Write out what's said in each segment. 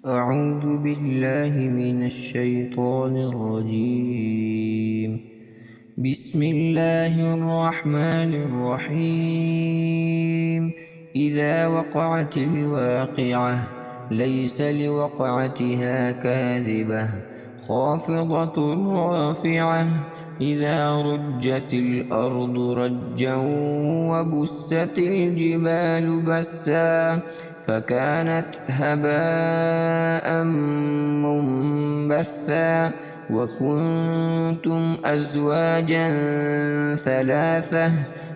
أعوذ بالله من الشيطان الرجيم. بسم الله الرحمن الرحيم. إذا وقعت الواقعة ليس لوقعتها كاذبة خافضة رافعة. إذا رجت الأرض رجا وبست الجبال بسا فكانت هباء منبثا. وكنتم أزواجا ثلاثة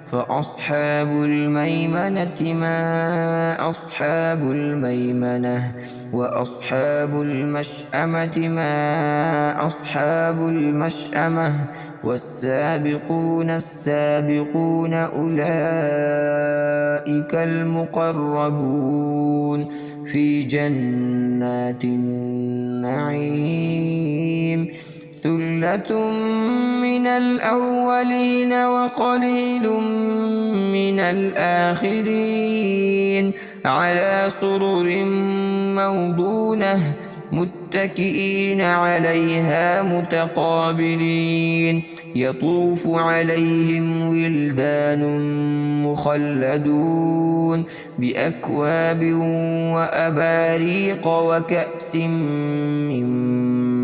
فأصحاب الميمنة ما أصحاب الميمنة وأصحاب المشأمة ما أصحاب المشأمة. والسابقون السابقون أولئك المقربون في جنات النعيم. ثلة من الأولين وقليل من الآخرين على سرر موضونة متكئين عليها متقابلين. يطوف عليهم ولدان مخلدون بأكواب وأباريق وكأس من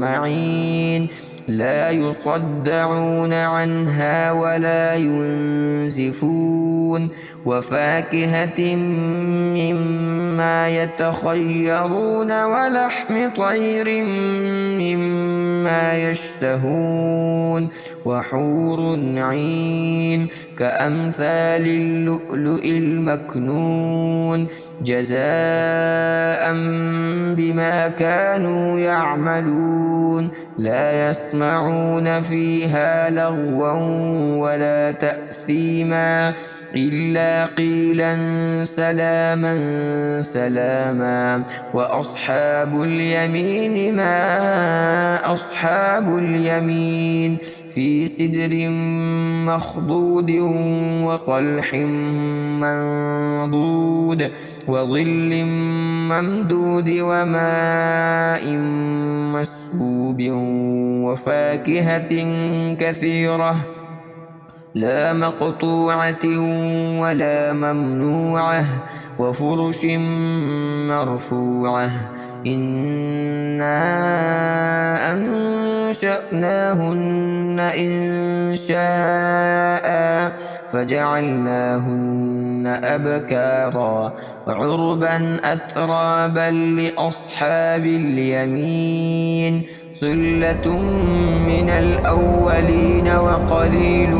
معين لا يصدعون عنها ولا ينزفون. وفاكهة مما يتخيرون ولحم طير مما يشتهون. وحور عين كأمثال اللؤلؤ المكنون جزاء بما كانوا يعملون. لا يسمعون فيها لغوا ولا تأثيما إلا قيلا سلاما سلاما. وأصحاب اليمين ما أصحاب اليمين في سدر مخضود وطلح منضود وظل ممدود وماء مسكوب وفاكهة كثيرة لا مقطوعة ولا ممنوعة وفرش مرفوعة. إنا أنشأناهن إنشاء فجعلناهن أبكارا عربا أترابا لأصحاب اليمين. ثلة من الأولين وقليل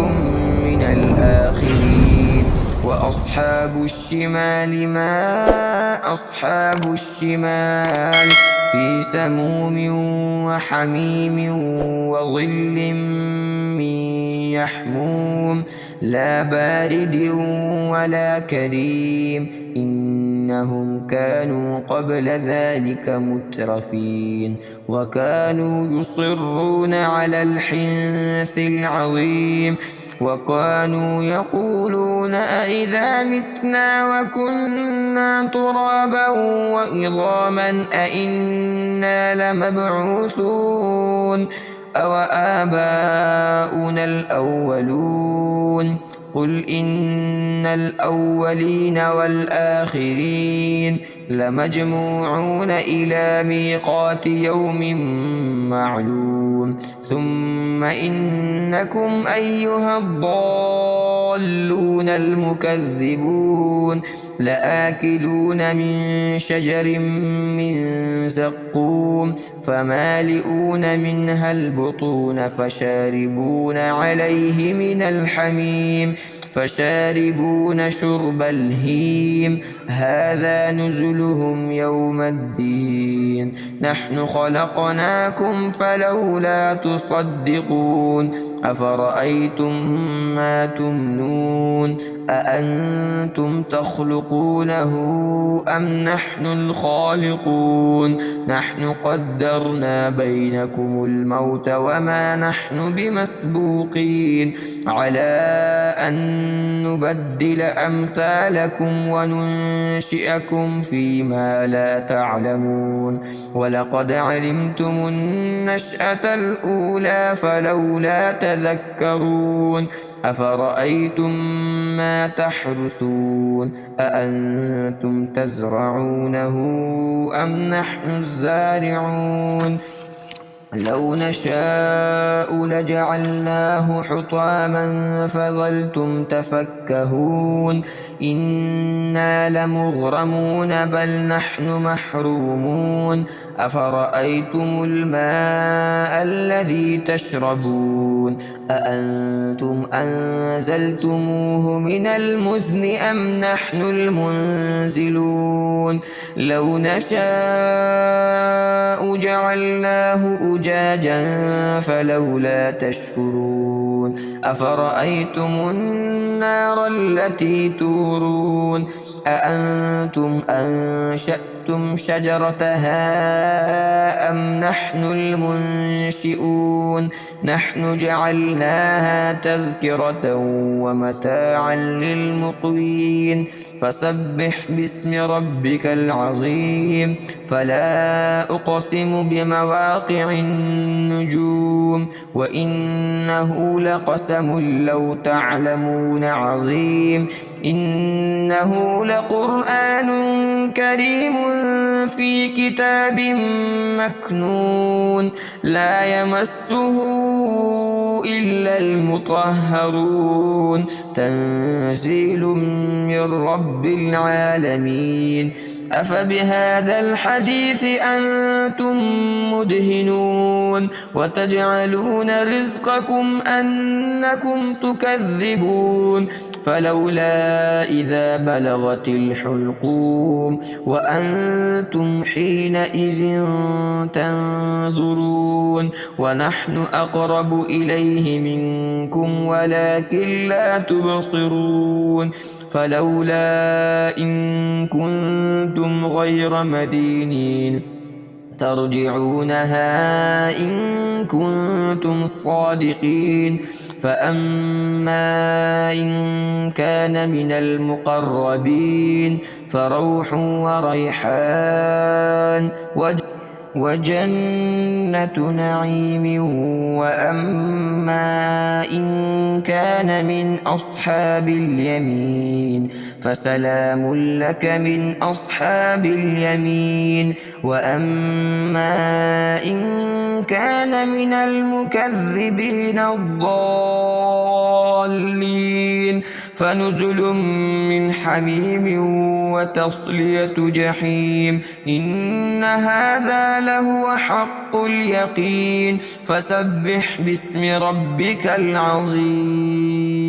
من الآخرين. وأصحاب الشمال ما أصحاب الشمال في سموم وحميم وظل من يحموم لا بارد ولا كريم. إنهم كانوا قبل ذلك مترفين وكانوا يصرون على الحنث العظيم. وكانوا يقولون أئذا متنا وكنا ترابا وعظاما أئنا لمبعوثون أوآباؤنا الأولون. قل إن الأولين والآخرين لمجموعون إلى ميقات يوم معلوم. ثم إنكم أيها الضالون المكذبون لآكلون من شجر من زقوم فمالئون منها البطون فشاربون عليه من الحميم فشاربون شرب الهيم. هذا نزلهم يوم الدين. نحن خلقناكم فلولا تصدقون. أفرأيتم ما تمنون أأنتم تخلقونه أم نحن الخالقون نحن قدرنا بينكم الموت وما نحن بمسبوقين على أن نبدل أمثالكم وننشئكم فيما لا تعلمون ولقد علمتم النشأة الأولى فلولا تذكرون أفرأيتم ما تحرثون أأنتم تزرعونه أم نحن الزارعون لو نشاء لجعلناه حطاما فظلتم تفكهون إنا لمغرمون بل نحن محرومون أفرأيتم الماء الذي تشربون أأنتم أنزلتموه من المزن أم نحن المنزلون لو نشاء جعلناه أجاجا فلولا تشكرون أفرأيتم النار التي تورون أأنتم أنشأتم شجرتها أم نحن المنشئون نحن جعلناها تذكرة ومتاعا للمقوين فسبح باسم ربك العظيم فلا أقسم بمواقع النجوم وإنه لقسم لو تعلمون عظيم إنه لقرآن كريم في كتاب مكنون لا يمسه إلا المطهرون تنزيل من رب العالمين أفبهذا الحديث أنتم مدهنون وتجعلون رزقكم أنكم تكذبون فلولا إذا بلغت الحلقوم وأنتم حينئذ تنظرون ونحن أقرب إليه منكم ولكن لا تبصرون فلولا إن كنتم غير مدينين ترجعونها إن كنتم صادقين فأما إن كان من المقربين فروح وريحان وجنة نعيم وأما إن كان من أصحاب اليمين فسلام لك من أصحاب اليمين وأما إن كان من المكذبين الضالين فنزل من حميم وتصلية جحيم إن هذا لهو حق اليقين فسبح باسم ربك العظيم.